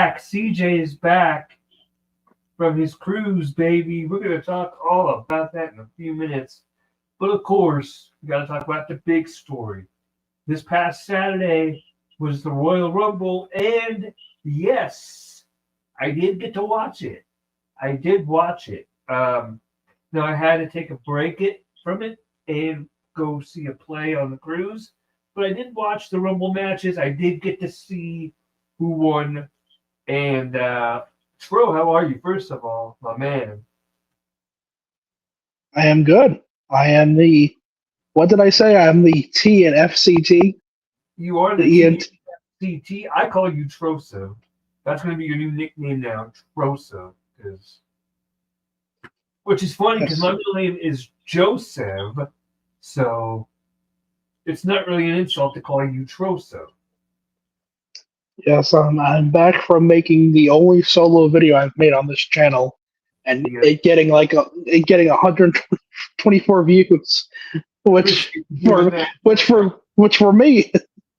CJ is back from his cruise, baby. We're going to talk all about that in a few minutes. But of course, we got to talk about the big story. This past Saturday was the Royal Rumble, and yes, I did get to watch it. I did watch it. Now I had to take a break from it and go see a play on the cruise, but I did watch the Rumble matches. I did get to see who won. And Tro, how are you? First of all, my man. I am good. I am what did I say? I'm the T and FCT. You are The the ENT. TCT. I call you Troso. That's going to be your new nickname now, Troso. Which is funny because my Yes, middle name is Joseph, so it's not really an insult to call you Troso. yes. I'm back from making the only solo video I've made on this channel, and Yeah, it getting 124 views, which appreciate you doing for that. which for me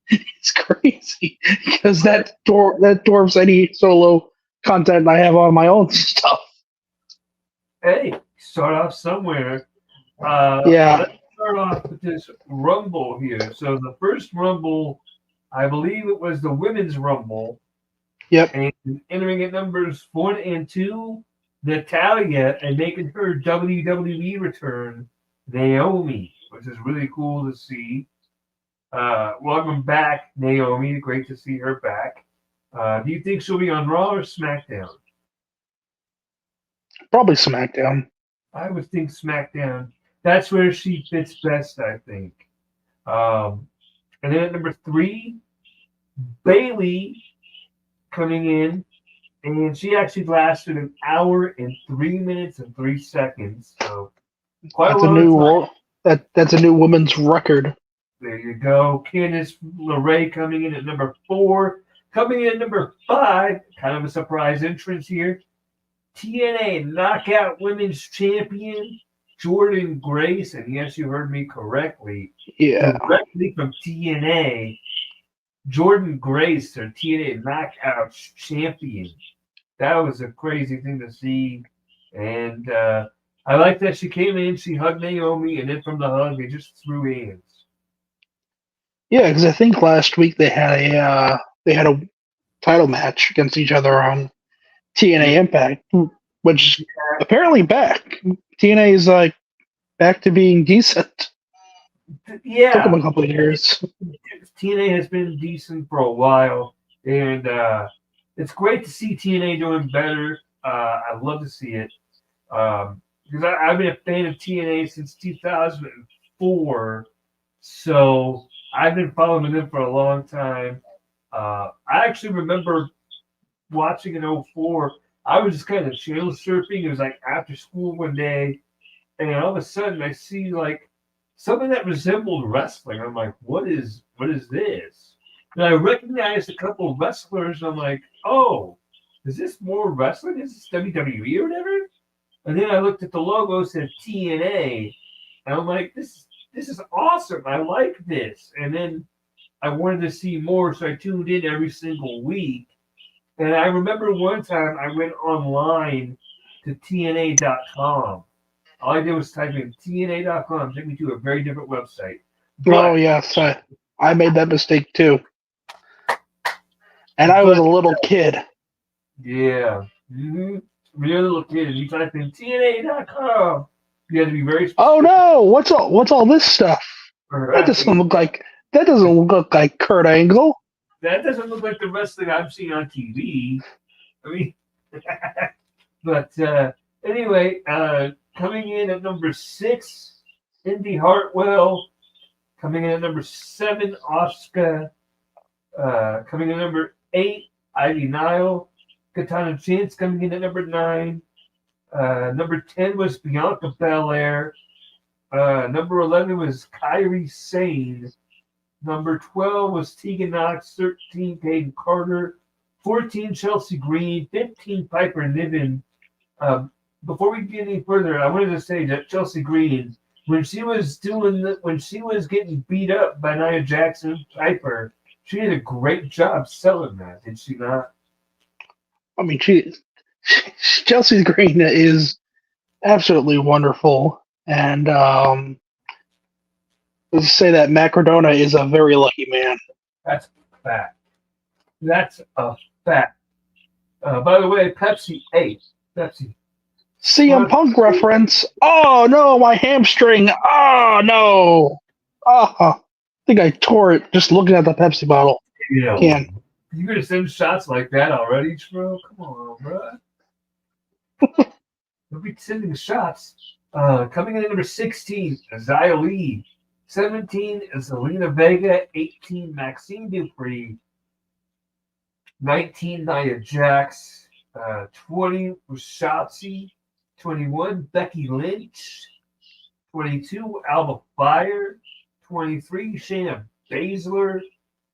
is crazy because that dwarfs any solo content I have on my own stuff. Hey, start off somewhere. Yeah. Let's start off with this Rumble here. So the first Rumble, I believe it was the Women's Rumble, Yep. and entering at numbers 1 and 2, Natalia, and making her WWE return, Naomi, which is really cool to see. Welcome back, Naomi. Great to see her back. Do you think she'll be on Raw or SmackDown? Probably SmackDown. I would think SmackDown. That's where she fits best, I think. Um, and then at number 3, Bailey coming in, and she actually lasted an hour and 3 minutes and 3 seconds. So quite a That's a long time. that's a new women's record. There you go. Candice LeRae coming in at number 4. Coming in at number 5, kind of a surprise entrance here. TNA Knockout Women's Champion, Jordan Grace. And yes, you heard me correctly. Yeah. Directly from TNA, Jordan Grace, their TNA Knockout Champion. That was a crazy thing to see. And I like that she came in, she hugged Naomi, and then from the hug, they just threw hands. Yeah, because I think last week they had a title match against each other on TNA Yeah. Impact, which apparently back. TNA is like back to being decent. Took them Yeah. a couple of years. TNA has been decent for a while, and it's great to see TNA doing better. I love to see it because I've been a fan of TNA since 2004, so I've been following them for a long time. I actually remember watching in '04. I was just kind of channel surfing. It was like after school one day, and all of a sudden I see like something that resembled wrestling. I'm like, what is this? And I recognized a couple of wrestlers. And I'm like, oh, is this more wrestling? Is this WWE or whatever? And then I looked at the logo, it said TNA, and I'm like, this is awesome. I like this. And then I wanted to see more, so I tuned in every single week. And I remember one time I went online to TNA.com. All I did was type in TNA.com, took me to a very different website. Oh But, yes, I made that mistake too, and I was but a little kid. yeah. When you're a little kid and you type in TNA.com, you have to be very Oh specific. no! What's all this stuff? That doesn't look like Kurt Angle. That doesn't look like the wrestling I've seen on TV. I mean, but anyway, coming in at number 6, Indy Hartwell. Coming in at number 7, Asuka. Coming in at number 8, Ivy Nile. Katana Chance coming in at number 9. Number 10 was Bianca Belair. Number 11 was Kyrie Sane. Number 12 was Tegan Knox. 13, Peyton Carter. 14, Chelsea Green. 15, Piper Niven. Before we get any further, I wanted to say that Chelsea Green, when she was getting beat up by Nia Jackson Piper, she did a great job selling that, did she not? I mean, Chelsea Green is absolutely wonderful, and let's say that Macardona is a very lucky man. That's a fact. That's a fact. By the way, Pepsi 8. Pepsi. CM But, Punk reference. Oh no, my hamstring. Oh no. Oh, I think I tore it just looking at the Pepsi bottle you know, can. you're going to send shots like that already, bro? Come on, bro. We'll be sending shots. Coming in at number 16, Zia Lee. 17, Zelina Vega. 18, Maxine Dupree. 19, Nia Jax. 20, Shotzi. 21, Becky Lynch. 22, Alba Fire. 23, Shayna Baszler.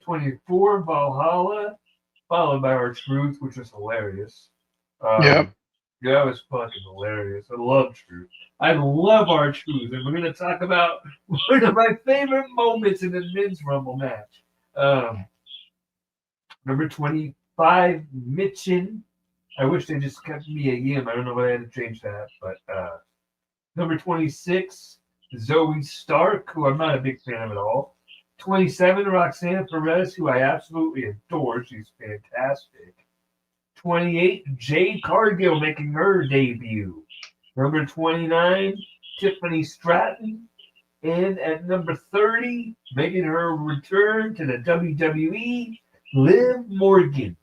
24, Valhalla. Followed by our Truth, which was hilarious. Yep. Yeah, it was fucking hilarious. I love Truth. I love our Truth. And we're going to talk about one of my favorite moments in the men's Rumble match. Number 25, Mitchin. I wish they just kept me a Yim. I don't know why I had to change that. But number 26, Zoe Stark, who I'm not a big fan of at all. 27, Roxanne Perez, who I absolutely adore. She's fantastic. 28, Jade Cargill making her debut. Number 29, Tiffany Stratton. And at number 30, making her return to the WWE, Liv Morgan.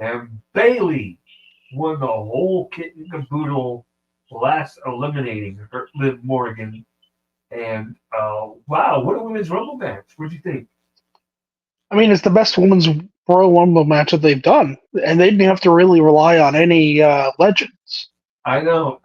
And Bailey won the whole kit and caboodle, last eliminating her, Liv Morgan. And wow, what a women's Rumble match. What'd you think? I mean, it's the best women's Royal Rumble match that they've done, and they didn't have to really rely on any legends. I know.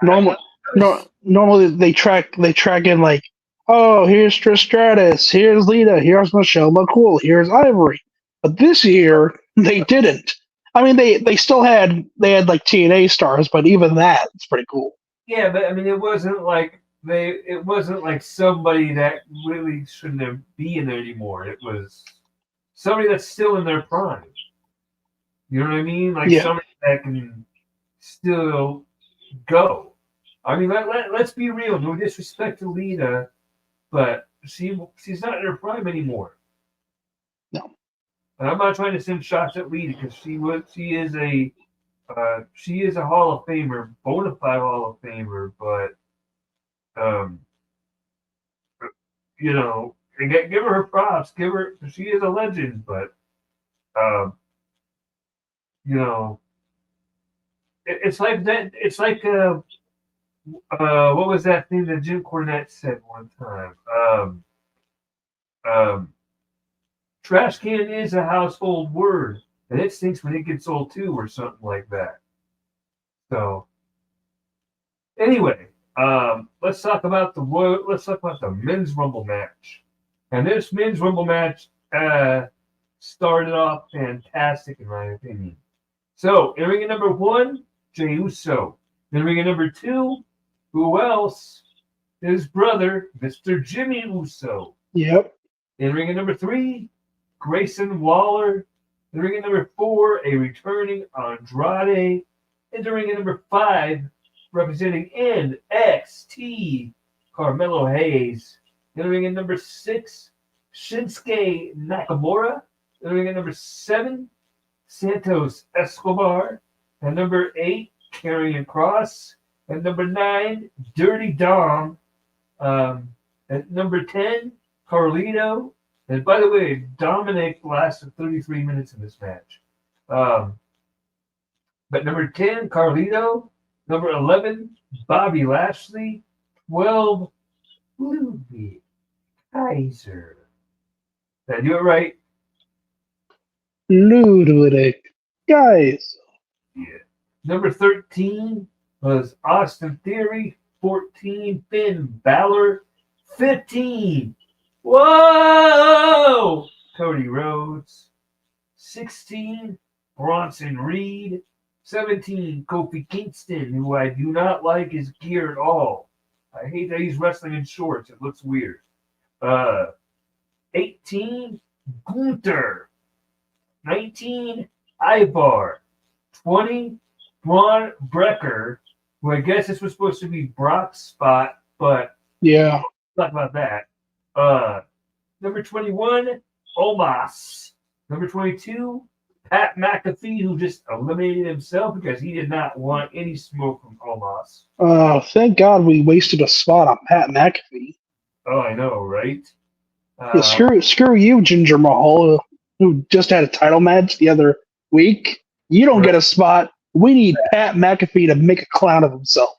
Normally they track in like, oh, here's Trish Stratus, here's Lita, here's Michelle McCool, here's Ivory. But this year they didn't. I mean, they still had like TNA stars, but even that it's pretty cool. Yeah, but I mean, it wasn't like somebody that really shouldn't be in there anymore. It was somebody that's still in their prime. You know what I mean? Like Yeah. somebody that can still go. I mean, let's be real. No disrespect to Lita, but she's not in her prime anymore. No. And I'm not trying to send shots at Lita because she is a Hall of Famer, bona fide Hall of Famer, but you know, and give her props. She is a legend, but you know, it's like that. It's like what was that thing that Jim Cornette said one time? Um, Trash can is a household word, and it stinks when it gets old too, or something like that. So, anyway, let's talk about the men's Rumble match. And this men's Rumble match started off fantastic in my opinion. So, in ring at number 1, Jey Uso. In ring at number 2, who else? His brother, Mr. Jimmy Uso. Yep. In ring at number 3, Grayson Waller. In ring at number 4, a returning Andrade. In ring at number 5, representing NXT, Carmelo Hayes. In ring at number 6, Shinsuke Nakamura. In ring at number 7, Santos Escobar. At number 8, Karrion Kross. At number 9, Dirty Dom. At number 10, Carlito. And by the way, Dominic lasted 33 minutes in this match. But number 10, Carlito. Number 11, Bobby Lashley. 12, Ludwig Kaiser. Did I do it right? Ludwig. Guys. Yeah. Number 13 was Austin Theory. 14, Finn Balor. 15, whoa, Cody Rhodes. 16, Bronson Reed. 17, Kofi Kingston, who I do not like his gear at all. I hate that he's wrestling in shorts. It looks weird. 18, Gunther. 19, Ivar. 20, Braun Brecker, who I guess this was supposed to be Brock's spot, but Yeah. talk about that. Number 21, Omos. Number 22, Pat McAfee, who just eliminated himself because he did not want any smoke from Omos. Thank God we wasted a spot on Pat McAfee. Oh, I know, right? Yeah, screw you, Ginger Mahal, who just had a title match the other week. You don't get a spot. We need Pat McAfee to make a clown of himself.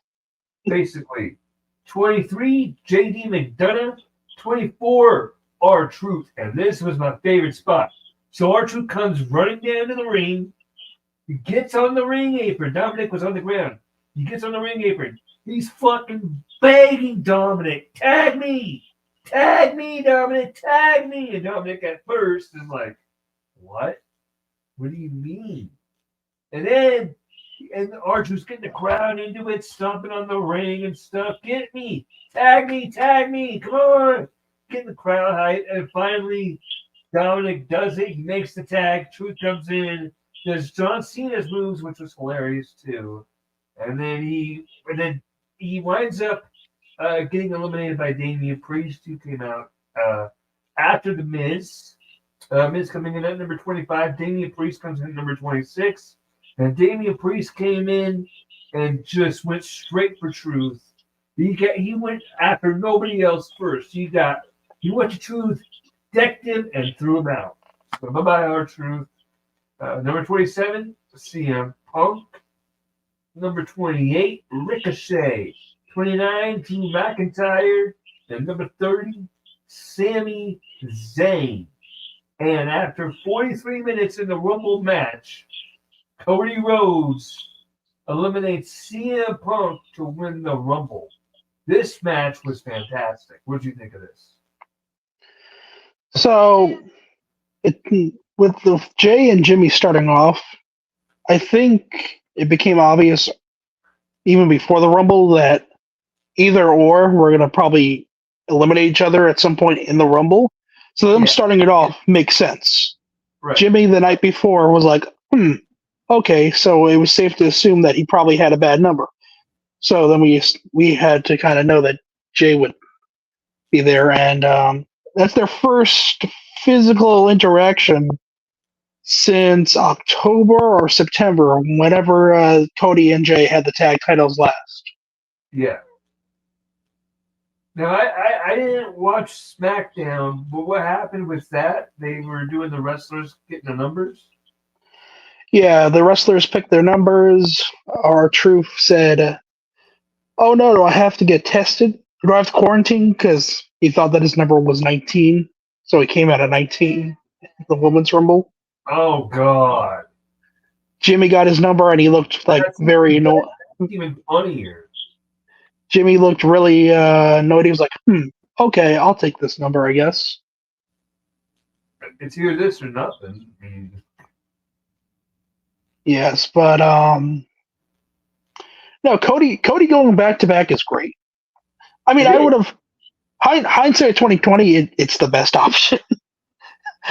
Basically. 23, JD McDonough. 24, R-Truth. And this was my favorite spot. So R-Truth comes running down to the ring. He gets on the ring apron. Dominic was on the ground. He gets on the ring apron. He's fucking begging Dominic, tag me, Dominic, tag me. And Dominic at first is like, what? What do you mean? And then R-Truth's getting the crowd into it, stomping on the ring and stuff. Get me, tag me, come on. Getting the crowd hype. And finally, Dominic does it. He makes the tag. Truth comes in, does John Cena's moves, which was hilarious too. And then he winds up getting eliminated by Damian Priest, who came out after the Miz. Miz coming in at number 25. Damian Priest comes in at number 26. And Damian Priest came in and just went straight for Truth. He went after nobody else first. He went to Truth, decked him, and threw him out. So bye-bye, R-Truth. Number 27, CM Punk. Number 28, Ricochet. 29, Drew McIntyre. And number 30, Sami Zayn. And after 43 minutes in the Rumble match, Cody Rhodes eliminates CM Punk to win the Rumble. This match was fantastic. What did you think of this? So, with the Jay and Jimmy starting off, I think it became obvious even before the Rumble that either or we're going to probably eliminate each other at some point in the Rumble. So them starting it off makes sense. Right. Jimmy the night before was like, okay, so it was safe to assume that he probably had a bad number. So then we had to kind of know that Jay would be there, and that's their first physical interaction since October or September, whenever Cody and Jay had the tag titles last. Yeah. Now, I didn't watch SmackDown, but what happened with that? They were doing the wrestlers getting the numbers? Yeah, the wrestlers picked their numbers. R-Truth said, oh, no, do I have to get tested? Do I have to quarantine? Because he thought that his number was 19, so he came out at 19 the Women's Rumble. Oh, God. Jimmy got his number, and he looked like very annoyed. Even funnier. Jimmy looked really annoyed. He was like, okay, I'll take this number, I guess. It's either this or nothing. I mean, yes, but no, Cody going back to back is great. I mean, I would have hindsight 2020. It's the best option.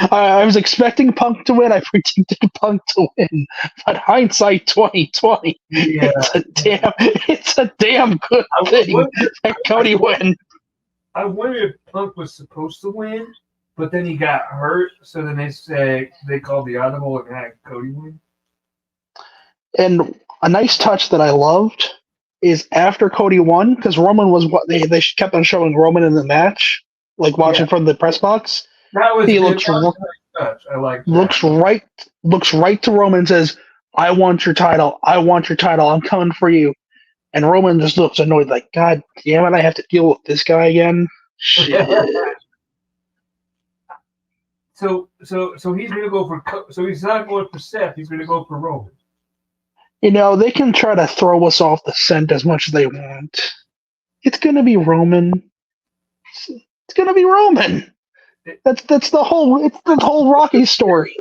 I was expecting Punk to win. I predicted Punk to win, but hindsight 2020. Yeah. It's a damn good thing that Cody win. I wonder if Punk was supposed to win, but then he got hurt. So then they called the audible and had Cody win. And a nice touch that I loved is after Cody won, because Roman was what they kept on showing Roman in the match, like watching from the press box. That was he looks I like that. looks right to Roman and says, I want your title, I'm coming for you. And Roman just looks annoyed, like, God damn it, I have to deal with this guy again. Shit. So he's gonna go for. So he's not going for Seth. He's gonna go for Roman. You know, they can try to throw us off the scent as much as they want. It's gonna be Roman. It's gonna be Roman. That's the whole Rocky story.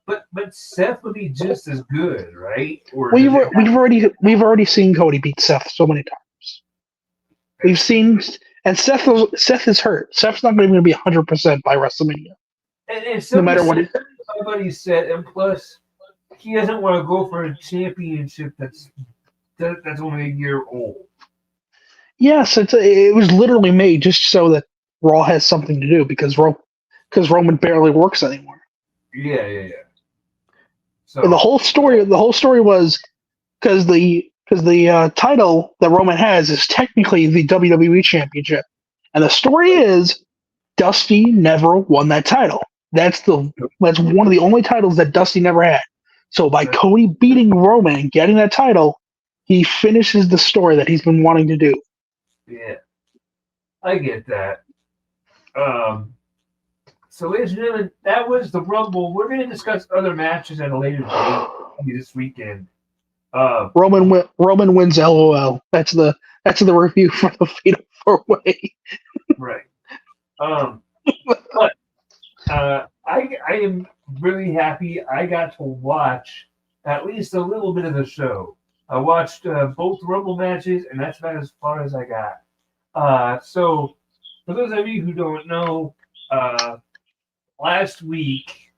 But Seth would be just as good, right? Or we've already seen Cody beat Seth so many times. We've seen, and Seth is hurt. Seth's not going to be 100% by WrestleMania. And no matter what. Somebody said, and plus, he doesn't want to go for a championship that's only a year old. Yes, it was literally made just so that Raw has something to do because Roman barely works anymore. Yeah, yeah, yeah. And So the whole story was because the title that Roman has is technically the WWE Championship, and the story is Dusty never won that title. That's one of the only titles that Dusty never had. So by Cody beating Roman and getting that title, he finishes the story that he's been wanting to do. yeah, I get that. Um, so, ladies and gentlemen, that was the Rumble. We're going to discuss other matches at a later date this weekend. Roman wins. LOL. That's the review for the Fatal 4-Way. Right. But I am really happy I got to watch at least a little bit of the show. I watched both Rumble matches, and that's about as far as I got. So, for those of you who don't know, last week,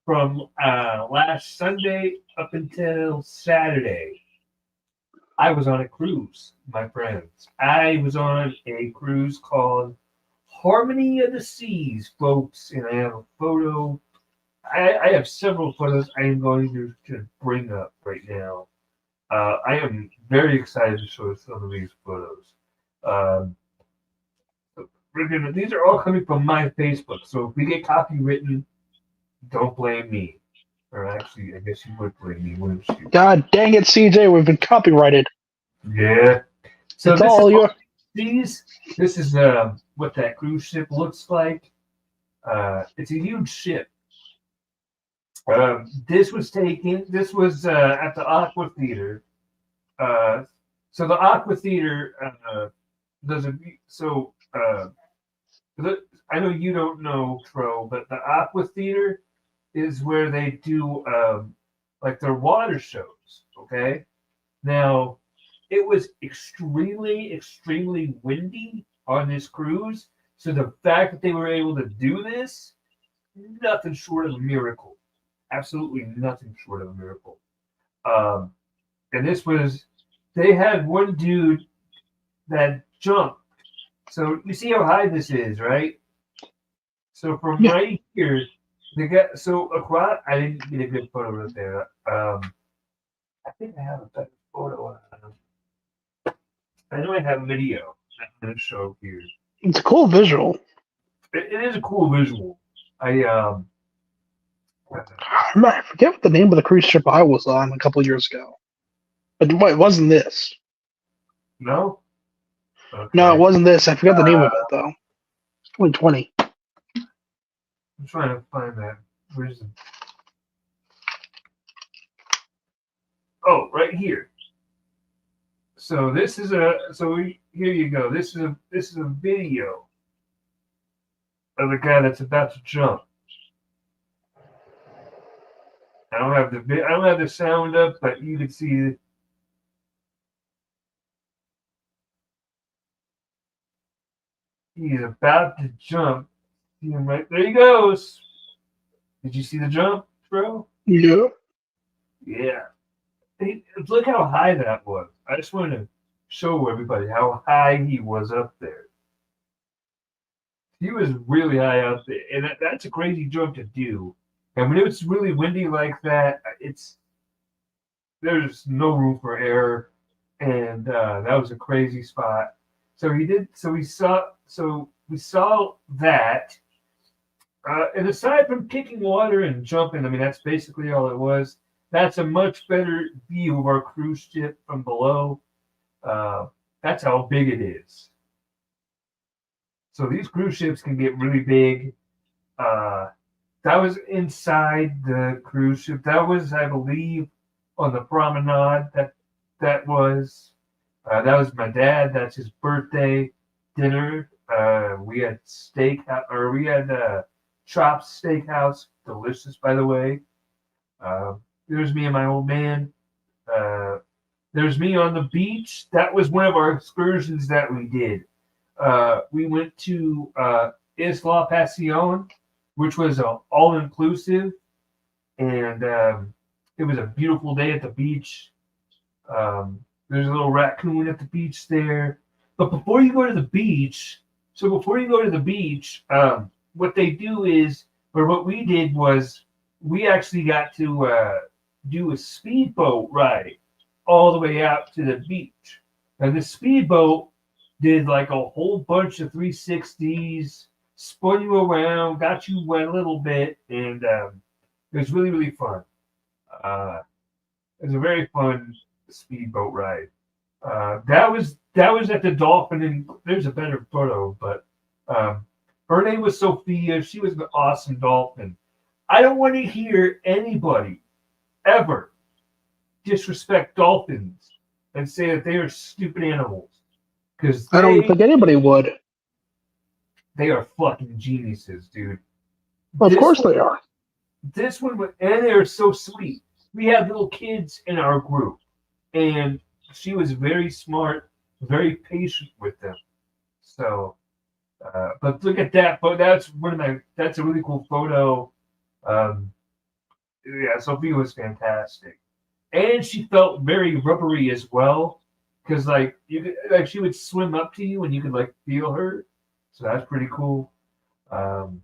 from last Sunday up until Saturday, I was on a cruise, my friends. I was on a cruise called Harmony of the Seas, folks, and I have a photo. I have several photos I am going to bring up right now. I am very excited to show some of these photos. Um, these are all coming from my Facebook, so if we get copywritten, don't blame me. Or actually, I guess you would blame me, wouldn't you? God dang it, CJ, we've been copyrighted. Yeah. So it's all your. This is what that cruise ship looks like. It's a huge ship. This was at the Aqua Theater. So the Aqua Theater does a so I know you don't know, Tro, but the Aqua Theater is where they do like their water shows. Okay, now it was extremely, extremely windy on this cruise, so the fact that they were able to do this, nothing short of a miracle. Absolutely nothing short of a miracle. Um, and they had one dude that jumped. So you see how high this is, right? So from right here, across. I didn't get a good photo right there. I think I have a better photo. I know I have a video that I'm going to show here. It's a cool visual. It is a cool visual. I forget what the name of the cruise ship I was on a couple of years ago. But it wasn't this. No? Okay. No, it wasn't this. I forgot the name of it, though. 2020. I'm trying to find that. Where's it? Oh, right here. So this is here you go. This is a video of the guy that's about to jump. I don't have the sound up, but you can see he's about to jump. See him right there. He goes. Did you see the jump, bro? Yeah. Yeah. Hey, look how high that was. I just wanted to show everybody how high he was up there. He was really high up there, and that's a crazy jump to do. And when it's really windy like that, there's no room for error, and that was a crazy spot. So we saw that. And aside from kicking water and jumping, I mean that's basically all it was. That's a much better view of our cruise ship from below. That's how big it is. So these cruise ships can get really big. That was inside the cruise ship. That was, I believe, on the promenade. That was my dad. That's his birthday dinner. We had Chops Steakhouse, delicious, by the way. There's me and my old man. There's me on the beach. That was one of our excursions that we did. We went to Isla Pasión, which was all inclusive, and It was a beautiful day at the beach. There's a little raccoon at the beach there. But before you go to the beach, what they do is, or what we did was, we actually got to do a speedboat ride all the way out to the beach. And the speedboat did like a whole bunch of 360s, spun you around, got you wet a little bit, and it was really, really fun. Uh, it was a very fun speedboat ride. That was at the Dolphin, and there's a better photo, but um, her name was Sophia. She was an awesome dolphin. I don't want to hear anybody ever disrespect dolphins and say that they are stupid animals, because I don't think anybody would. they are fucking geniuses, dude. Of This course one, they are. this one, and they're so sweet. We had little kids in our group, and she was very smart, very patient with them. So, but look at that. But that's a really cool photo. Um, yeah, Sophia was fantastic, and she felt very rubbery as well, because like she would swim up to you and you could like feel her. So that's pretty cool. Um,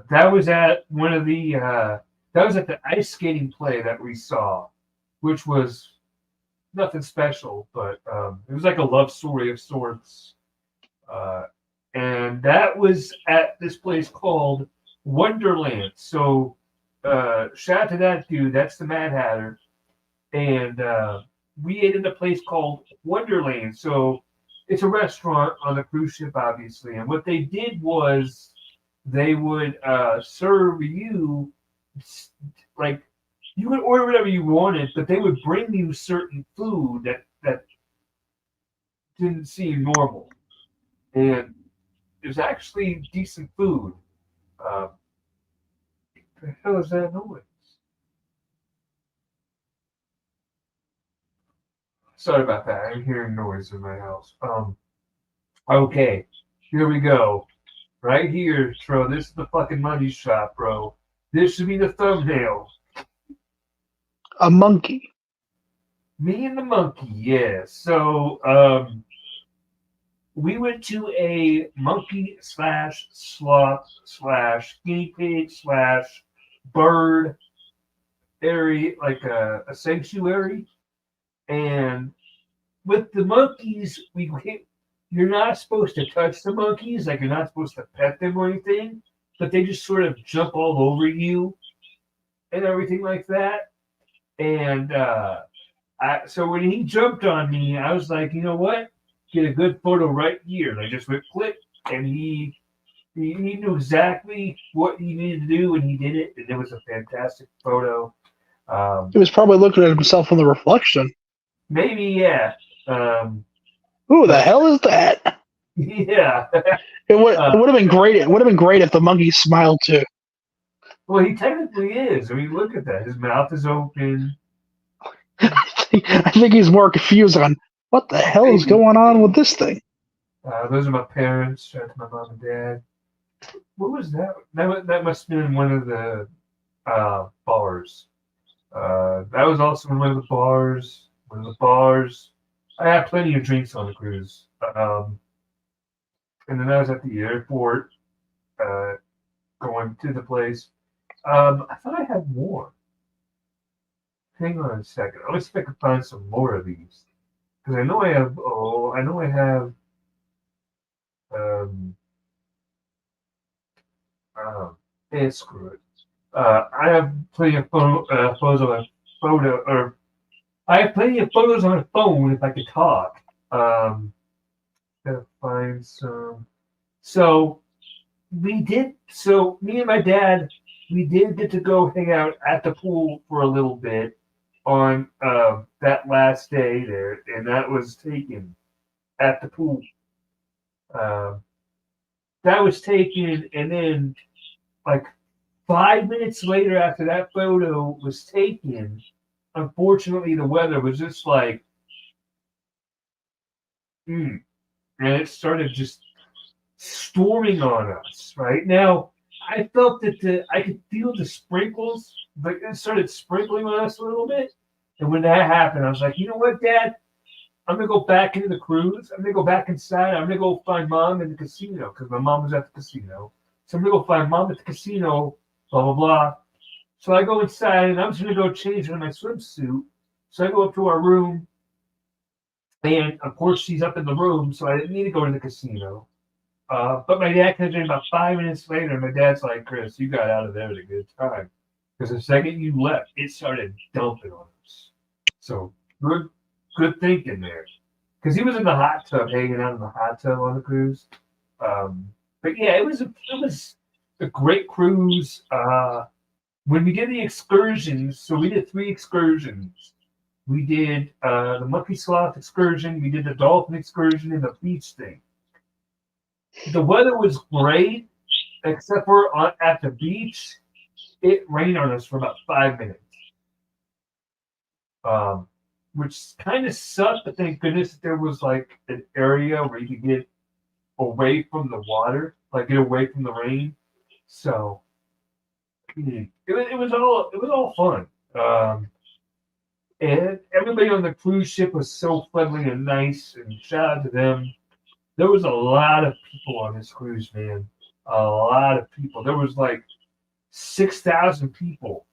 that was at one of the that was at the ice skating play that we saw, which was nothing special, but it was like a love story of sorts. Uh, and that was at this place called Wonderland. So shout out to that dude. That's the Mad Hatter. And we ate in a place called Wonderland. So it's a restaurant on the cruise ship, obviously. And what they did was they would serve you, like, you could order whatever you wanted, but they would bring you certain food that didn't seem normal. And it was actually decent food. What the hell is that noise? Sorry about that. I'm hearing noise in my house. Okay, here we go. Right here, Tro. This is the fucking money shot, bro. This should be the thumbnail. A monkey. Me and the monkey, yeah. So, we went to a monkey slash sloth slash guinea pig slash bird area, like a sanctuary. And with the monkeys, you're not supposed to touch the monkeys, like you're not supposed to pet them or anything, but they just sort of jump all over you and everything like that. And so when he jumped on me, I was like, you know what? Get a good photo right here. And I just went click, and he knew exactly what he needed to do, and he did it, and it was a fantastic photo. He was probably looking at himself in the reflection. Maybe, yeah. Who the hell is that? Yeah. It would have been great. It would have been great if the monkey smiled too. Well, he technically is. I mean, look at that. His mouth is open. I think he's more confused on what the hell is going on with this thing. Those are my parents. Shout out to my mom and dad. What was that? That must have been one of the bars. That was also one of the bars. One of the bars. I had plenty of drinks on the cruise. And then I was at the airport going to the place. I thought I had more. Hang on a second. Let's see if I can find some more of these. Because I know I have. Oh, I know I have. Um, screw it. I have plenty of photos on or I have plenty of photos on my phone if I could talk. Gotta find some. So we did. So me and my dad, we did get to go hang out at the pool for a little bit on that last day there, and that was taken at the pool. That was taken, and then like 5 minutes later after that photo was taken, unfortunately the weather was just like, and it started just storming on us. Right now, I felt that I could feel the sprinkles, like it started sprinkling on us a little bit. And when that happened, I was like, you know what, Dad? I'm gonna go back into the cruise. I'm gonna go back inside. I'm gonna go find Mom in the casino because my mom was at the casino. So I'm gonna go find Mom at the casino. Blah blah blah. So I go inside and I'm just gonna go change into my swimsuit. So I go up to our room, and of course she's up in the room, so I didn't need to go to the casino. But my dad comes in about 5 minutes later, and my dad's like, "Chris, you got out of there at a good time, because the second you left, it started dumping on us." So good thinking there, because he was in the hot tub, hanging out in the hot tub on the cruise. But yeah, it was a great cruise. When we did the excursions, so we did 3 excursions. We did the monkey sloth excursion, we did the dolphin excursion, and the beach thing. The weather was great, except for at the beach, it rained on us for about 5 minutes, which kind of sucked. But thank goodness there was like an area where you could get away from the water, like get away from the rain. So it was all fun. And everybody on the cruise ship was so friendly and nice, and shout out to them. There was a lot of people on this cruise, man. A lot of people. There was like 6,000 people.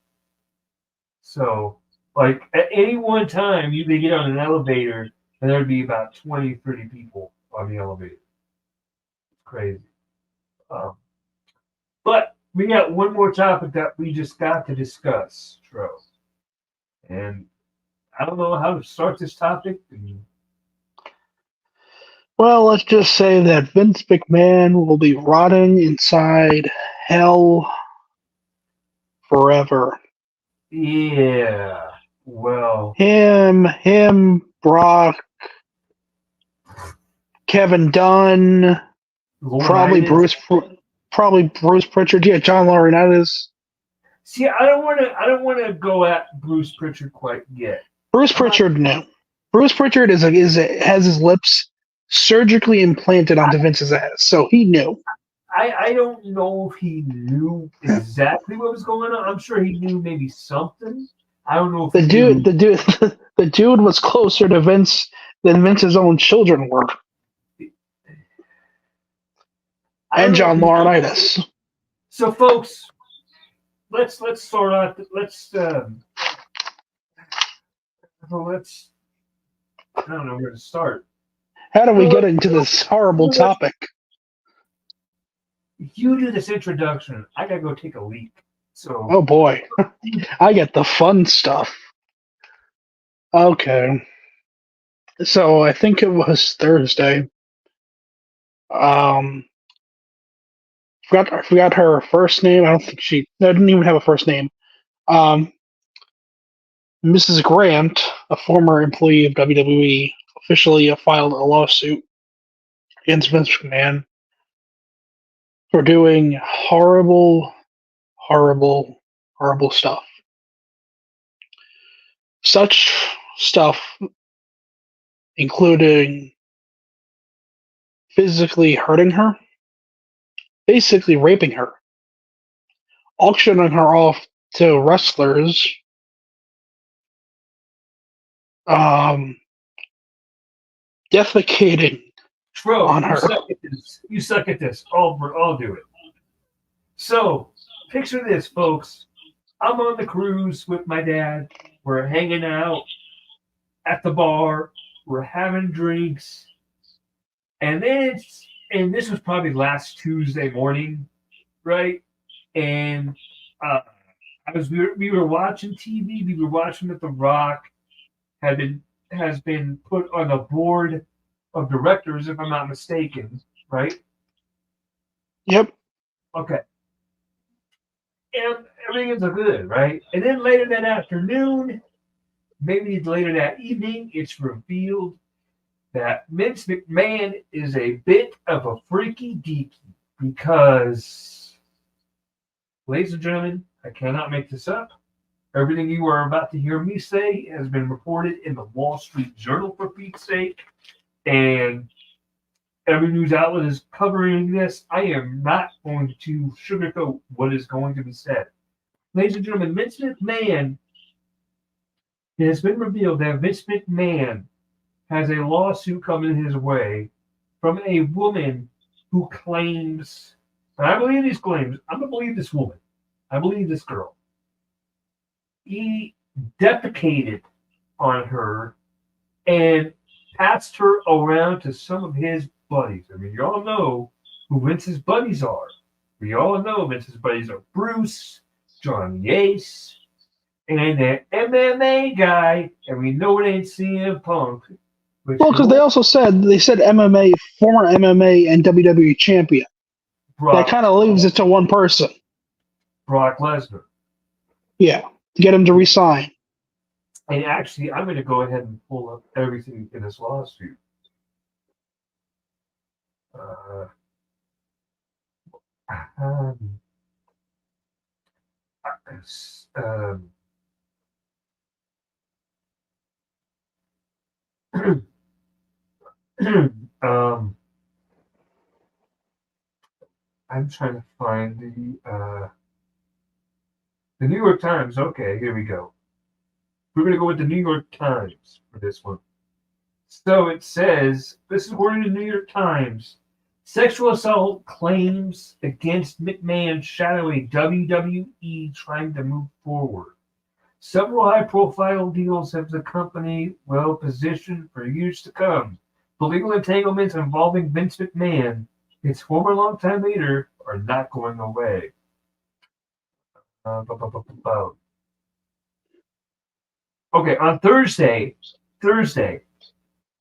So, like, at any one time, you could get on an elevator, and there'd be about 20, 30 people on the elevator. It's crazy. Um, but we got one more topic that we just got to discuss, Tro. And I don't know how to start this topic. Well, let's just say that Vince McMahon will be rotting inside hell forever. Yeah. Well, Brock, Kevin Dunn, probably Laurinaitis. Bruce Pritchard. Yeah, John Laurinaitis. See, I don't want to go at Bruce Pritchard quite yet. Bruce Pritchard, no. Bruce Pritchard has his lips surgically implanted onto Vince's ass, so he knew. I don't know if he knew exactly what was going on. I'm sure he knew maybe something. I don't know if the dude was closer to Vince than Vince's own children were, and John Laurinaitis. So, folks, let's start off. I don't know where to start. How do we get into this horrible topic? You do this introduction. I gotta go take a leak. So. Oh boy, I get the fun stuff. Okay, so I think it was Thursday. I forgot her first name. I don't think no, didn't even have a first name. Mrs. Grant, a former employee of WWE, officially filed a lawsuit against Vince McMahon for doing horrible, horrible, horrible stuff. Such stuff including physically hurting her, basically raping her, auctioning her off to wrestlers, defecating on her. You suck at this. I'll do it. So, picture this, folks. I'm on the cruise with my dad. We're hanging out at the bar. We're having drinks. And this was probably last Tuesday morning, right? And we were watching TV. We were watching that The Rock has been put on a board of directors, if I'm not mistaken, right? Yep. Okay. And everything's good, right? And then later that afternoon, maybe later that evening, it's revealed that Vince McMahon is a bit of a freaky deaky because, ladies and gentlemen, I cannot make this up. Everything you are about to hear me say has been reported in the Wall Street Journal, for Pete's sake. And every news outlet is covering this. I am not going to sugarcoat what is going to be said. Ladies and gentlemen, Vince McMahon, it has been revealed that Vince McMahon has a lawsuit coming his way from a woman who claims, and I believe these claims, I'm going to believe this woman. I believe this girl. He defecated on her and passed her around to some of his buddies. I mean, you all know who Vince's buddies are. We all know Vince's buddies are Bruce, Johnny Ace, and that MMA guy, and we know it ain't CM Punk. Well, because they said MMA, former MMA and WWE champion. That kind of leaves it to one person. Brock Lesnar. Yeah, to get him to resign. And actually, I'm going to go ahead and pull up everything in this lawsuit. I'm trying to find the New York Times. Okay, here we go. We're going to go with the New York Times for this one. So it says, this is according to the New York Times, sexual assault claims against McMahon shadow a WWE trying to move forward. Several high-profile deals have the company well positioned for years to come. The legal entanglements involving Vince McMahon, its former longtime leader, are not going away. Okay, on Thursday,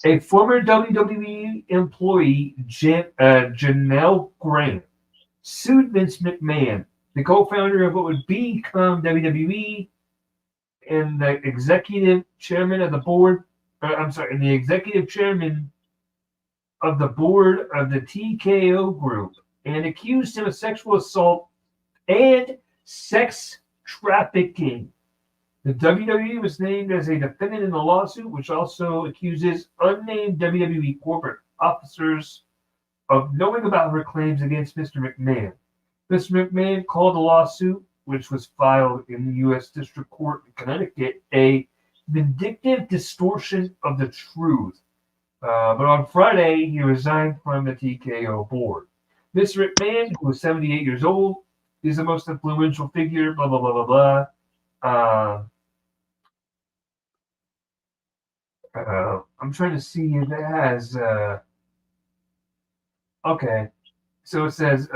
a former WWE employee, Janelle Grant, sued Vince McMahon, the co-founder of what would become WWE, and the executive chairman of the board. And the executive chairman of the board of the TKO Group, and accused him of sexual assault and sex trafficking. The WWE was named as a defendant in the lawsuit, which also accuses unnamed WWE corporate officers of knowing about her claims against Mr. McMahon. Mr. McMahon called the lawsuit, which was filed in the U.S. District Court in Connecticut, a vindictive distortion of the truth. But on Friday, he resigned from the TKO board. Mr. McMahon, who was 78 years old, is the most influential figure, blah, blah, blah, blah, blah. I'm trying to see if it has. Okay, so it says,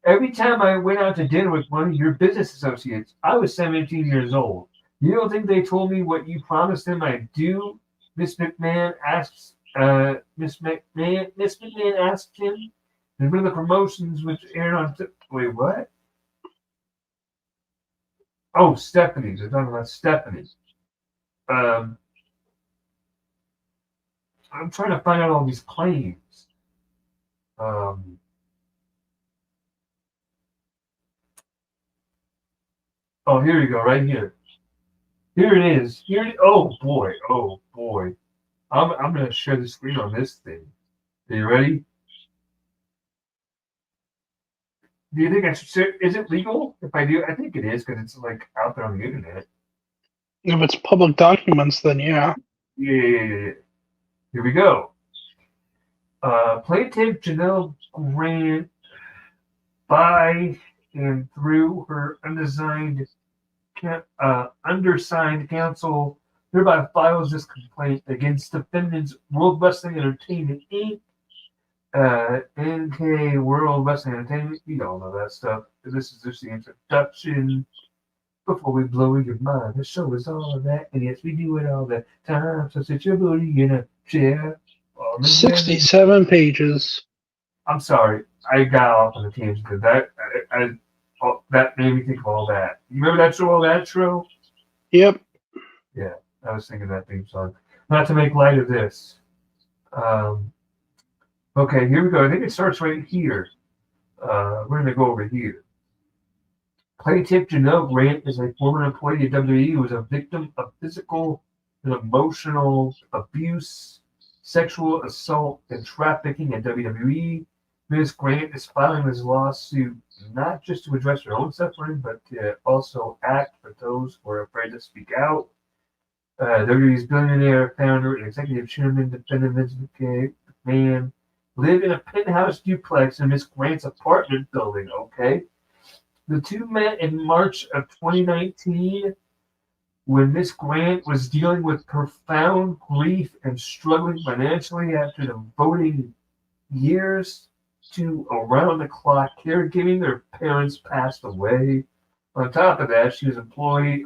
every time I went out to dinner with one of your business associates, I was 17 years old. You don't think they told me what you promised them I'd do? Miss McMahon asks. Miss McMahon asked him. And one of the promotions which aired on. Wait, what? Oh, Stephanie's. They're talking about Stephanie's. I'm trying to find out all these claims. Oh, here you go, right here. Here it is. Oh boy. I'm gonna share the screen on this thing. Are you ready? Do you think I should share? Is it legal if I do? I think it is because it's like out there on the internet. If it's public documents, then yeah. Yeah. Here we go. Plaintiff Janelle Grant, by and through her undersigned counsel, hereby files this complaint against defendants World Wrestling Entertainment Inc., NK World Wrestling Entertainment. You all know that stuff. This is just the introduction. Before we blow your mind, the show is all of that, and yes, we do it all the time. So sit your booty in a chair. 67 pages. I'm sorry, I got off on a tangent because that made me think of all that. You remember that show, All That Show? Yep. Yeah, I was thinking that theme song. Not to make light of this. Okay, here we go. I think it starts right here. We're going to go over here. Plaintiff Janelle Grant is a former employee of WWE who was a victim of physical and emotional abuse sexual assault and trafficking at WWE. Ms. Grant is filing this lawsuit not just to address her own suffering, but to also act for those who are afraid to speak out. WWE's billionaire founder and executive chairman, defendant Vince McMahon, live in a penthouse duplex in Miss Grant's apartment building. Okay, the two met in March of 2019 when Miss Grant was dealing with profound grief and struggling financially after devoting years to around-the-clock caregiving. Their parents passed away. On top of that, she was unemployed,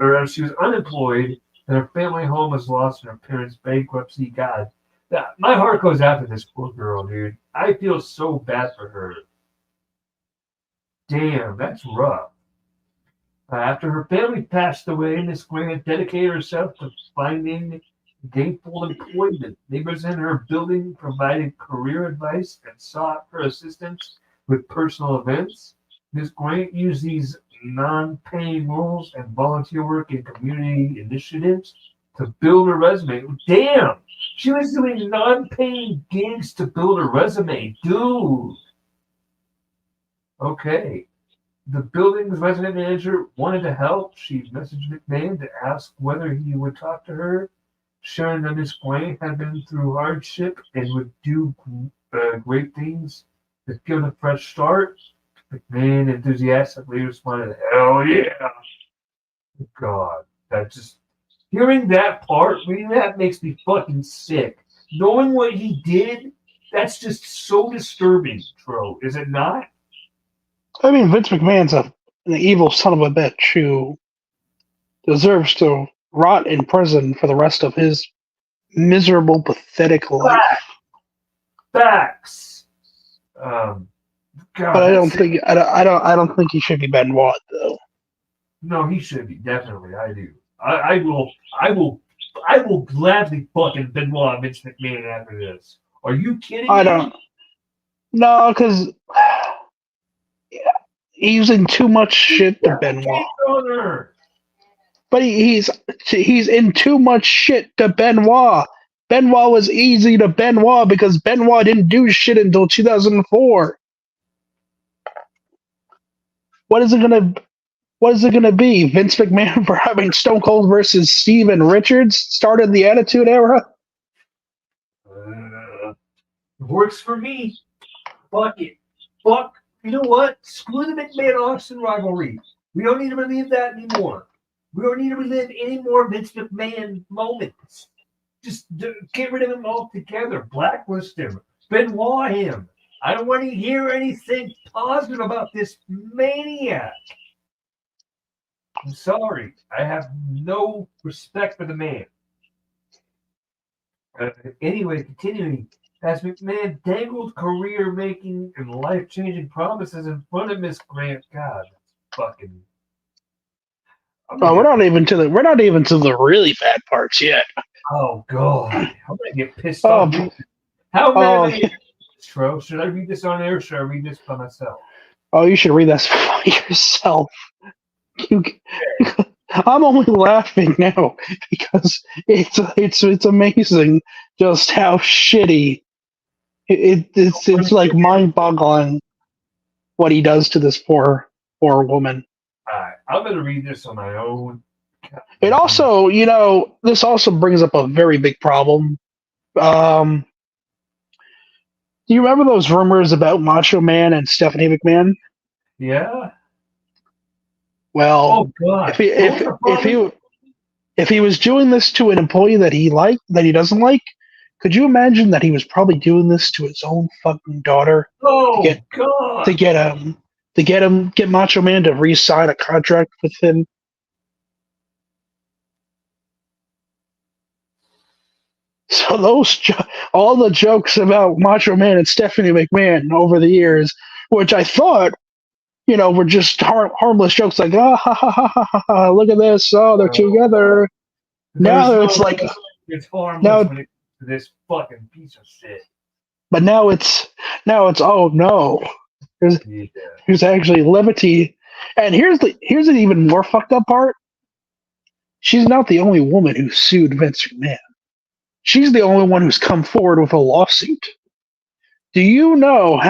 and her family home was lost in her parents' bankruptcy. God, my heart goes out to this poor girl, dude. I feel so bad for her. Damn, that's rough. After her family passed away, Miss Grant dedicated herself to finding gainful employment. Neighbors in her building provided career advice and sought her assistance with personal events. Ms. Grant used these non-paying roles and volunteer work in community initiatives to build her resume. Damn! She was doing non-paying gigs to build her resume. Dude! Okay. The building's resident manager wanted to help. She messaged McMahon to ask whether he would talk to her, sharing that Miss Grant had been through hardship and would do great things to give a fresh start. McMahon enthusiastically responded, "Hell yeah!" God, that just hearing that part, reading that makes me fucking sick. Knowing what he did, that's just so disturbing, Tro. Is it not? I mean, Vince McMahon's an evil son of a bitch who deserves to rot in prison for the rest of his miserable, pathetic life. Facts. God, but I don't think he should be Benoit though. No, he should be, definitely. I do. I will gladly fucking Benoit Vince McMahon after this. Are you kidding me? I don't. No, because he's in too much shit to Benoit. But he's in too much shit to Benoit. Benoit was easy to Benoit because Benoit didn't do shit until 2004. What is it gonna be? Vince McMahon for having Stone Cold versus Steven Richards started the Attitude Era? Works for me. Fuck it. Fuck. You know what? Screw the McMahon-Austin rivalry. We don't need to relive that anymore. We don't need to relive any more Vince McMahon moments. Just get rid of him altogether. Blacklist him. Benoit him. I don't want to hear anything positive about this maniac. I'm sorry. I have no respect for the man. Anyway, continuing. As McMahon dangled career-making and life-changing promises in front of Miss Grant, God, that's fucking. We're not even to the really bad parts yet. Oh God, I'm gonna get pissed off. How mad am I? Tro, should I read this on air or should I read this by myself? Oh, you should read this by yourself. I'm only laughing now because it's amazing just how shitty it's like mind-boggling what he does to this poor woman. Alright, I'm gonna read this on my own. It also, this also brings up a very big problem. Do you remember those rumors about Macho Man and Stephanie McMahon? Yeah. Well, oh God. if he was doing this to an employee that he doesn't like, could you imagine that he was probably doing this to his own fucking daughter? God. To get Macho Man to re-sign a contract with him. So all the jokes about Macho Man and Stephanie McMahon over the years, which I thought, were just harmless jokes like, ha ha ha ha ha ha, look at this, oh, they're together. Now it's like, it's harmless when it comes to this fucking piece of shit. But now it's oh no, there's actually levity, and here's an even more fucked up part. She's not the only woman who sued Vince McMahon. she's the only one who's come forward with a lawsuit. Do you know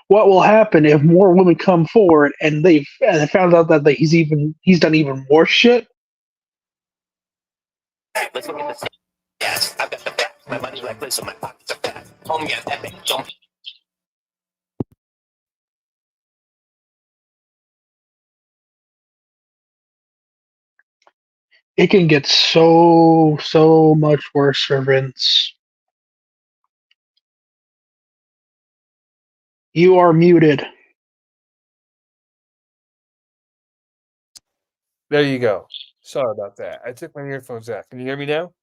what will happen if more women come forward and they found out that he's done even more shit? Let's look at this. Yes, I've got the back. My money like this, and my pockets are fat. Home get epic. Don't. It can get so much worse for Vince. You are muted. There you go. Sorry about that. I took my earphones out. Can you hear me now?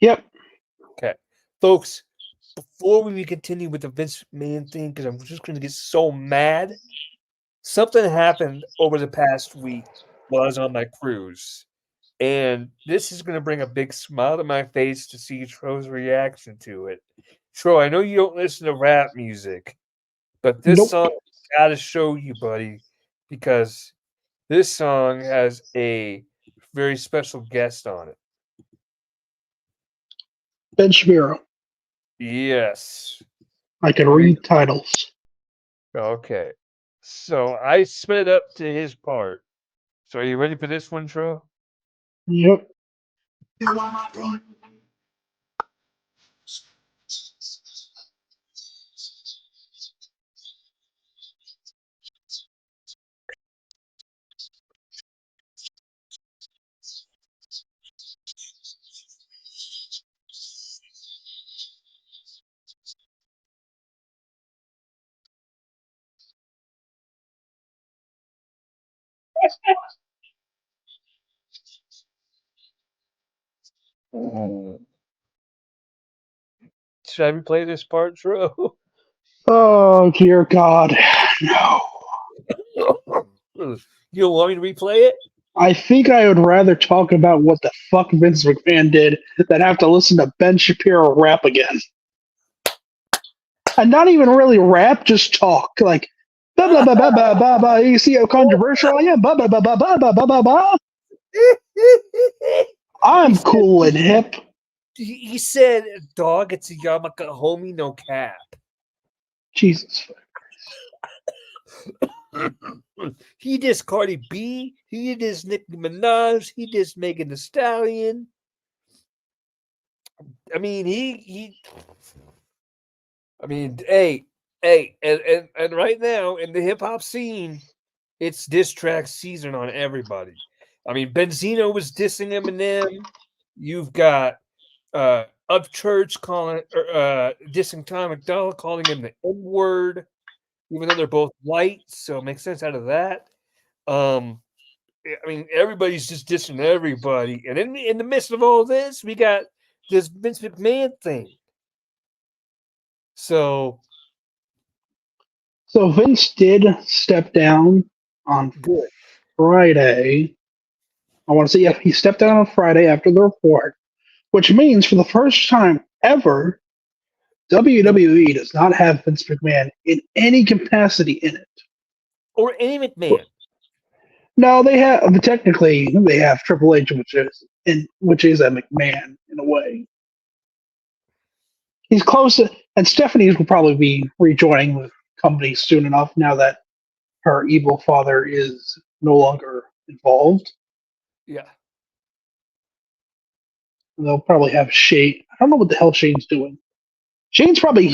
Yep. Okay. Folks, before we continue with the Vince McMahon thing, because I'm just going to get so mad, something happened over the past week while I was on my cruise. And this is going to bring a big smile to my face to see Tro's reaction to it. Tro, I know you don't listen to rap music, but this Nope. song got to show you, buddy, because this song has a very special guest on it. Ben Shapiro. Yes. I can read titles. Okay. So I sped it up to his part. So are you ready for this one, Tro? Yep. Should I replay this part, Tro? Oh dear God, no. You don't want me to replay it? I think I would rather talk about what the fuck Vince McMahon did than have to listen to Ben Shapiro rap again. And not even really rap, just talk. Like, blah, blah, blah, blah, blah, blah, blah. You see how controversial I am? Blah, blah, blah, blah, blah, blah, blah, blah, blah. I'm cool and hip. He said, dog, it's a yarmulke, homie, no cap. Jesus. He dissed Cardi B. He dissed Nicki Minaj. He dissed Megan Thee Stallion. I mean, hey, and right now in the hip hop scene, it's diss track season on everybody. I mean, Benzino was dissing Eminem. You've got Upchurch calling dissing Tom McDonald, calling him the N word, even though they're both white, so it makes sense out of that. I mean, everybody's just dissing everybody, and in the midst of all this, we got this Vince McMahon thing. So Vince did step down on good. Friday. I want to say, yeah, he stepped down on Friday after the report, which means for the first time ever, WWE does not have Vince McMahon in any capacity in it. Or any McMahon. No, they have technically they have Triple H, which is a McMahon in a way. He's close, and Stephanie's will probably be rejoining the company soon enough now that her evil father is no longer involved. Yeah. They'll probably have Shane. I don't know what the hell Shane's doing. Shane's probably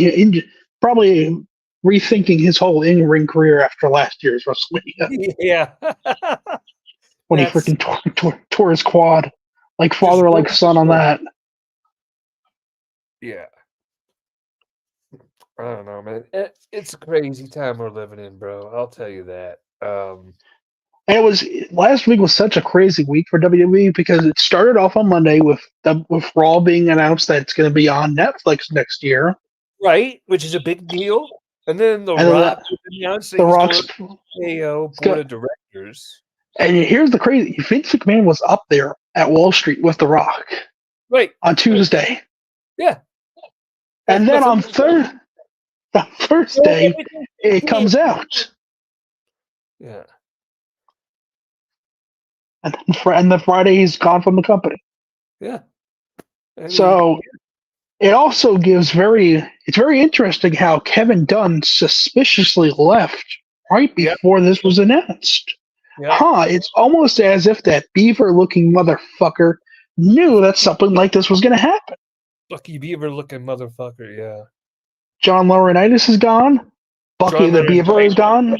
rethinking his whole in-ring career after last year's WrestleMania. Yeah. When he freaking tore his quad. Like father, like son on that. Yeah. I don't know, man. It's a crazy time we're living in, bro. I'll tell you that. And last week was such a crazy week for WWE because it started off on Monday with Raw being announced that it's going to be on Netflix next year, right? Which is a big deal. And then The Rock announced the Rock's AO board of directors. And here's the crazy: Vince McMahon was up there at Wall Street with The Rock, right, on Tuesday. Yeah, and then on Thursday, it comes out. Yeah. And then Friday, he's gone from the company. Yeah. So it also it's very interesting how Kevin Dunn suspiciously left right Yep. before this was announced. Yeah. It's almost as if that beaver looking motherfucker knew that something like this was going to happen. Lucky Beaver looking motherfucker. Yeah. John Laurinaitis is gone. Bucky John the Beaver Laurinaitis. is gone.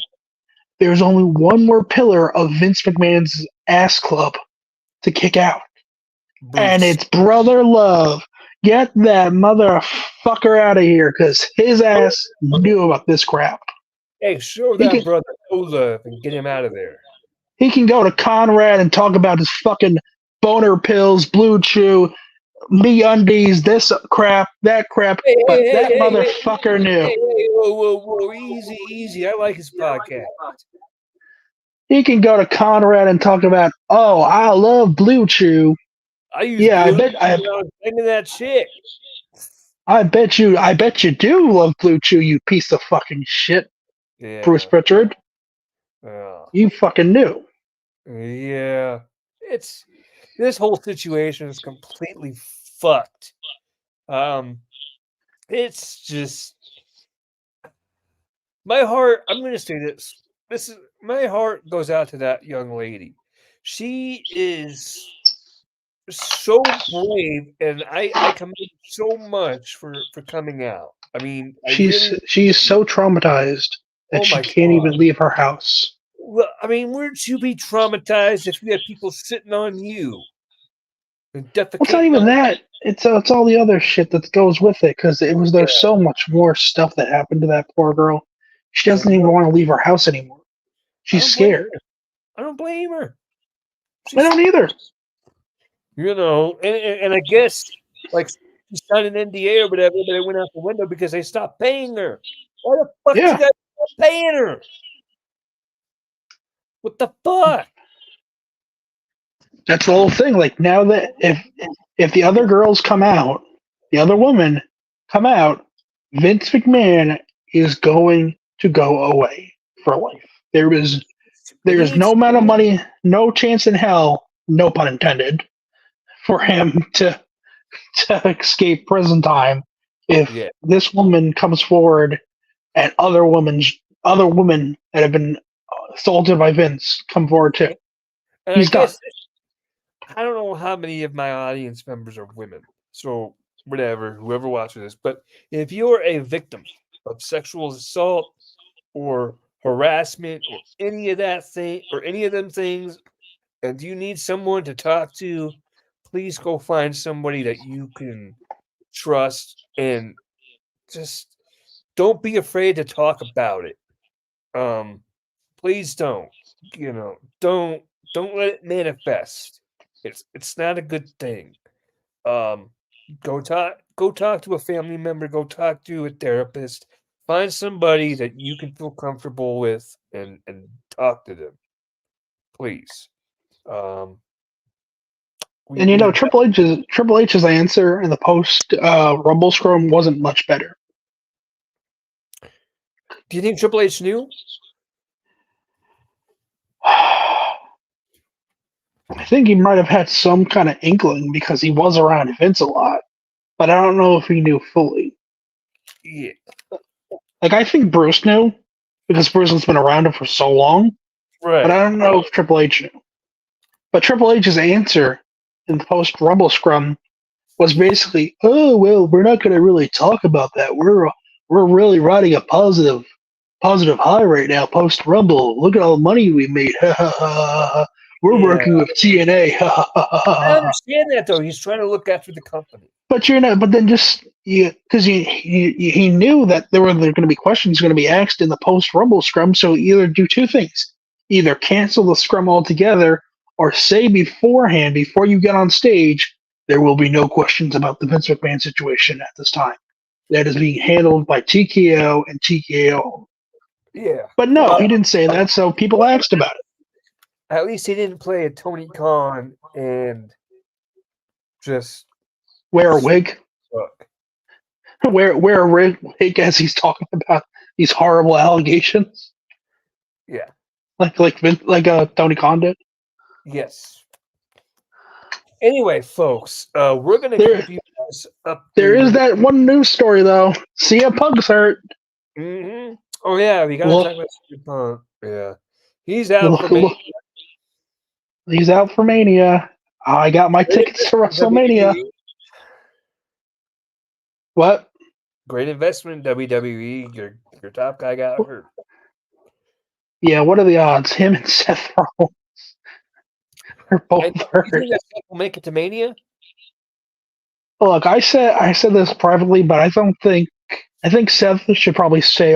There's only one more pillar of Vince McMahon's ass club to kick out. And Bruce. it's Brother Love. Get that motherfucker out of here because his ass knew about this crap. Hey, show He that can, brother no love and get him out of there. he can go to Conrad and talk about his fucking boner pills, Blue Chew, me undies, this crap, that crap, but that motherfucker knew. Hey, whoa, easy. I like his podcast. He can go to Conrad and talk about, oh, I love Blue Chew. I use Yeah, Blue Chew when I was banging that chick. I bet you do love Blue Chew, you piece of fucking shit, Yeah. Bruce Pritchard. You fucking knew. Yeah. This whole situation is completely fucked. It's just my heart. I'm going to say this. My heart goes out to that young lady. She is so brave, and I commend her so much for coming out. I mean, She's so traumatized that she can't even leave her house. Well, I mean, wouldn't you be traumatized if you had people sitting on you? It's not even that. It's all the other shit that goes with it because there's so much more stuff that happened to that poor girl. She doesn't even want to leave her house anymore. She's scared. I don't blame her. I don't either. You know, and I guess like she signed an NDA or whatever, but it went out the window because they stopped paying her. Why the fuck you guys stop paying her? What the fuck? That's the whole thing. Like now that if the other girls come out, the other women come out, Vince McMahon is going to go away for life. There is no amount of money, no chance in hell, no pun intended, for him to escape prison time if this woman comes forward and other women that have been assaulted by Vince come forward too. And He's done. I don't know how many of my audience members are women, so whatever, whoever watches this. But if you're a victim of sexual assault or harassment or any of that thing or any of them things, and you need someone to talk to, please go find somebody that you can trust and just don't be afraid to talk about it. Please don't. Don't let it manifest. It's not a good thing. Go talk to a family member, go talk to a therapist. Find somebody that you can feel comfortable with and talk to them. Please. And Triple H's answer in the post Rumble scrum wasn't much better. Do you think Triple H knew? I think he might have had some kind of inkling because he was around Vince a lot, but I don't know if he knew fully. Yeah. Like I think Bruce knew because Bruce has been around him for so long. Right. But I don't know if Triple H knew. But Triple H's answer in the post Rumble scrum was basically, "Oh well, we're not going to really talk about that. We're really riding a positive high right now post Rumble. Look at all the money we made. We're working with TNA." I understand that though. He's trying to look after the company. But you're not. But then just because he knew that there were going to be questions going to be asked in the post Rumble scrum, so either do two things: either cancel the scrum altogether, or say beforehand, before you get on stage, there will be no questions about the Vince McMahon situation at this time. That is being handled by TKO and TKO. Yeah. But no, he didn't say that, so people asked about it. At least he didn't play a Tony Khan and just wear a wig. Wear a wig as he's talking about these horrible allegations. Yeah. Like Tony Khan did. Yes. Anyway, folks, we're going to keep you There is that one news story though. CM Punk's hurt. Mm-hmm. Oh yeah, we gotta Look- talk about CM Punk. Yeah, he's out for me. He's out for Mania. I got my tickets to WrestleMania. What? Great investment in WWE. Your top guy got hurt. Yeah, what are the odds? Him and Seth Rollins are both You hurt. think that Seth will make it to Mania? Look, I said this privately, but I think Seth should probably stay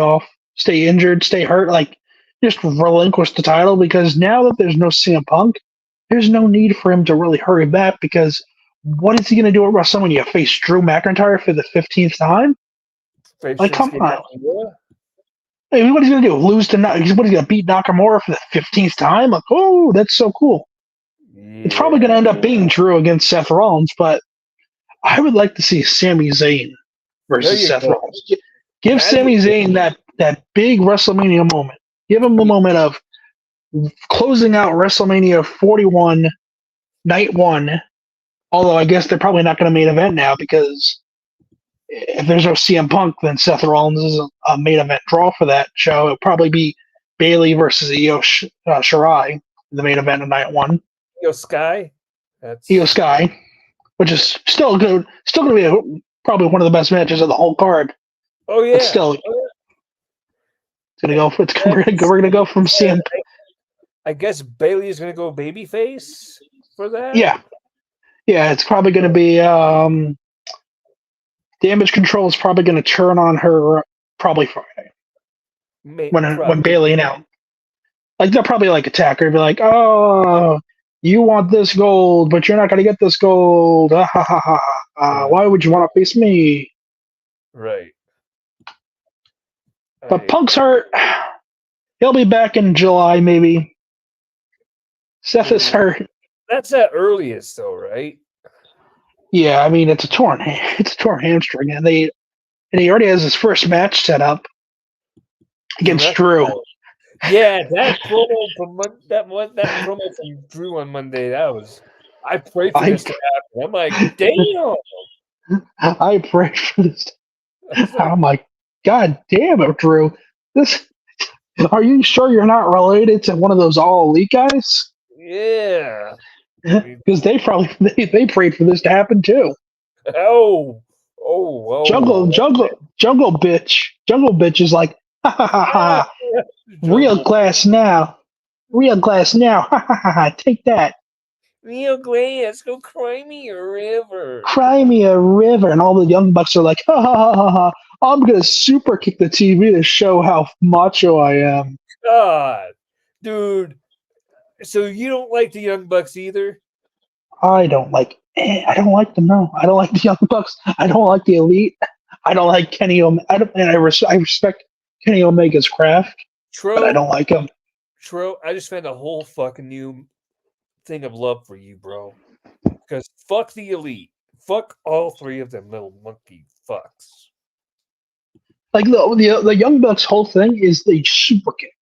injured, stay hurt, like just relinquish the title because now that there's no CM Punk, there's no need for him to really hurry back because what is he going to do at WrestleMania? Face Drew McIntyre for the 15th time? Like, come on. Hey, what is he going to do? Lose to what is he going to beat Nakamura for the 15th time? Like, oh, that's so cool. Yeah. It's probably going to end up being Drew against Seth Rollins, but I would like to see Sami Zayn versus Seth Rollins. Give Sami Zayn that big WrestleMania moment. Give him the moment of closing out WrestleMania 41, night one. Although I guess they're probably not going to main event now because if there's no CM Punk, then Seth Rollins is a main event draw for that show. It'll probably be Bayley versus Io Shirai in the main event of night one. Io Sky? Io Sky, which is still good. Still going to be probably one of the best matches of the whole card. Oh yeah. But still, it's gonna go. We're gonna go from CM. I guess Bayley is gonna go babyface for that. Yeah. It's probably gonna be. Damage Control is probably gonna turn on her probably Friday when Bayley announced. Like they'll probably attack her and be like, "Oh, you want this gold, but you're not gonna get this gold. Why would you want to face me?" Right. But Punk's hurt. He'll be back in July, maybe. Seth is hurt. That's at earliest, though, right? Yeah, I mean it's a torn hamstring, and he already has his first match set up against Drew. Yeah, that promo from Drew on Monday. I prayed for this to happen. I'm like, damn. I prayed for this. I'm like, God damn it, Drew. Are you sure you're not related to one of those All Elite guys? Yeah. Because they prayed for this to happen too. Oh. Jungle bitch is like, ha ha ha ha. Real glass now. Ha ha ha ha. Take that. Real glass, go cry me a river. Cry me a river. And all the young bucks are like, ha ha ha ha ha. I'm gonna super kick the TV to show how macho I am. God, dude. So you don't like the Young Bucks either? I don't like them. No, I don't like the Young Bucks. I don't like the Elite. I don't like Kenny Omega. I respect Kenny Omega's craft, but I don't like him. I just found a whole fucking new thing of love for you, bro. Because fuck the Elite. Fuck all three of them little monkey fucks. Like the Young Bucks' whole thing is the super kick.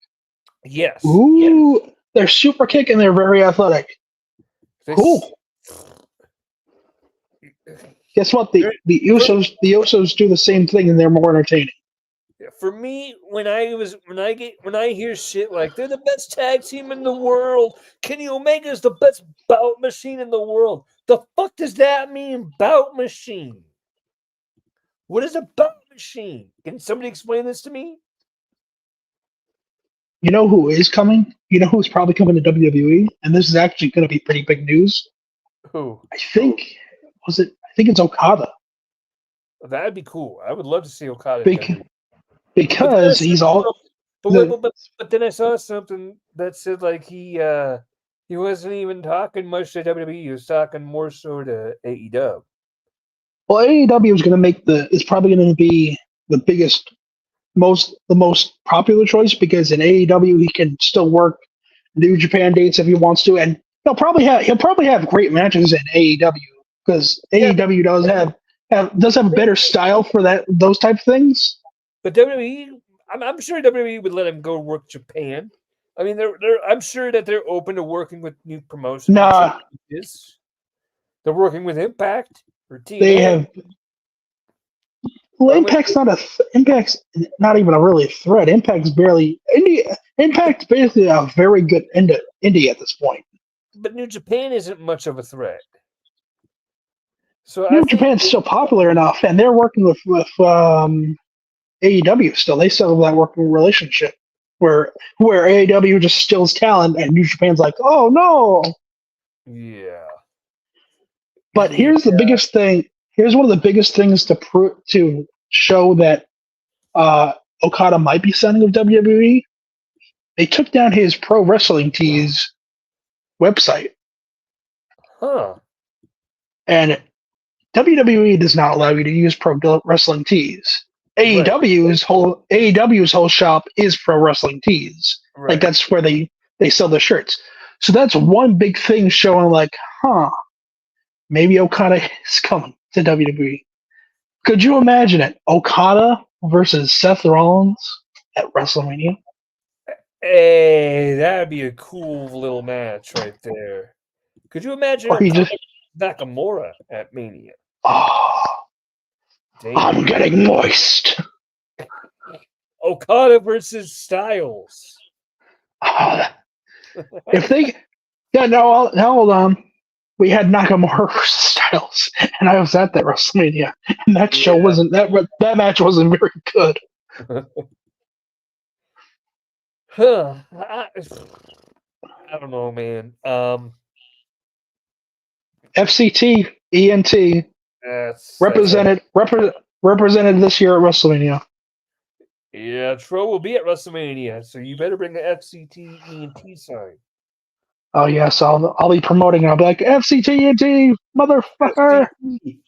Yes. Ooh, yes. They're super kick and they're very athletic. Cool. Guess what? The Usos do the same thing and they're more entertaining. For me, when I hear shit like they're the best tag team in the world, Kenny Omega is the best bout machine in the world. The fuck does that mean, bout machine? What is a bout machine? Can somebody explain this to me? You know who is coming? You know who's probably coming to WWE? And this is actually going to be pretty big news. Who? I think it's Okada. That'd be cool. I would love to see Okada. Because he's all. But then I saw something that said like he wasn't even talking much to WWE. He was talking more so to AEW. Well, AEW is probably going to be the biggest, the most popular choice because in AEW he can still work New Japan dates if he wants to, and he'll probably have great matches in AEW because AEW does have a better style for those type of things. But WWE, I'm sure WWE would let him go work Japan. I mean, I'm sure that they're open to working with new promotions. Nah, they're working with Impact. For TNA, They have. Well, Impact's not even a really threat. Impact's barely Impact's basically a very good indie at this point. but New Japan isn't much of a threat. So I New think Japan's still popular enough, and they're working with AEW still. They still have that working relationship where AEW just steals talent, and New Japan's like, oh no. yeah. But here's the biggest thing. Here's one of the biggest things to show that Okada might be signing with WWE. They took down his Pro Wrestling Tees website, Huh. and WWE does not allow you to use Pro Wrestling Tees. Right. AEW's whole shop is Pro Wrestling Tees. Right. Like that's where they sell their shirts. So that's one big thing showing like, maybe Okada is coming to WWE. Could you imagine it? Okada versus Seth Rollins at WrestleMania? Hey, that'd be a cool little match right there. Could you imagine Or he just, Nakamura at Mania? oh, Damn. I'm getting moist. Okada versus Styles. Oh, if they, yeah, no, hold on. We had Nakamura versus Styles, and I was at that WrestleMania, and that show wasn't that match wasn't very good. Huh. I don't know, man. FCT ENT represented this year at WrestleMania. Yeah, Tro will be at WrestleMania, so you better bring the FCT ENT sign. Oh yes, I'll be promoting it. I'll be like FCT ENT, motherfucker.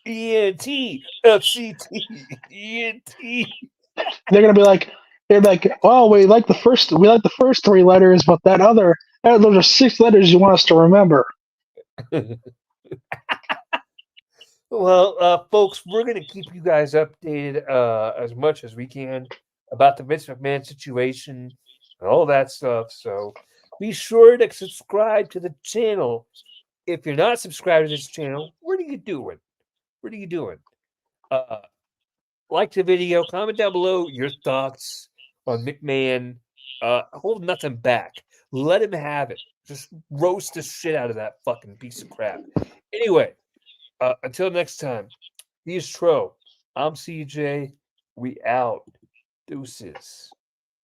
FCT ENT. They're gonna be like, well, we like the first 3 letters, but those are 6 letters you want us to remember. Well, folks, we're going to keep you guys updated as much as we can about the Vince McMahon situation and all that stuff. So be sure to subscribe to the channel. If you're not subscribed to this channel, what are you doing? What are you doing? Like the video, comment down below your thoughts on McMahon. Hold nothing back. Let him have it. Just roast the shit out of that fucking piece of crap. Anyway, until next time, he's Tro. I'm CJ. We out. Deuces.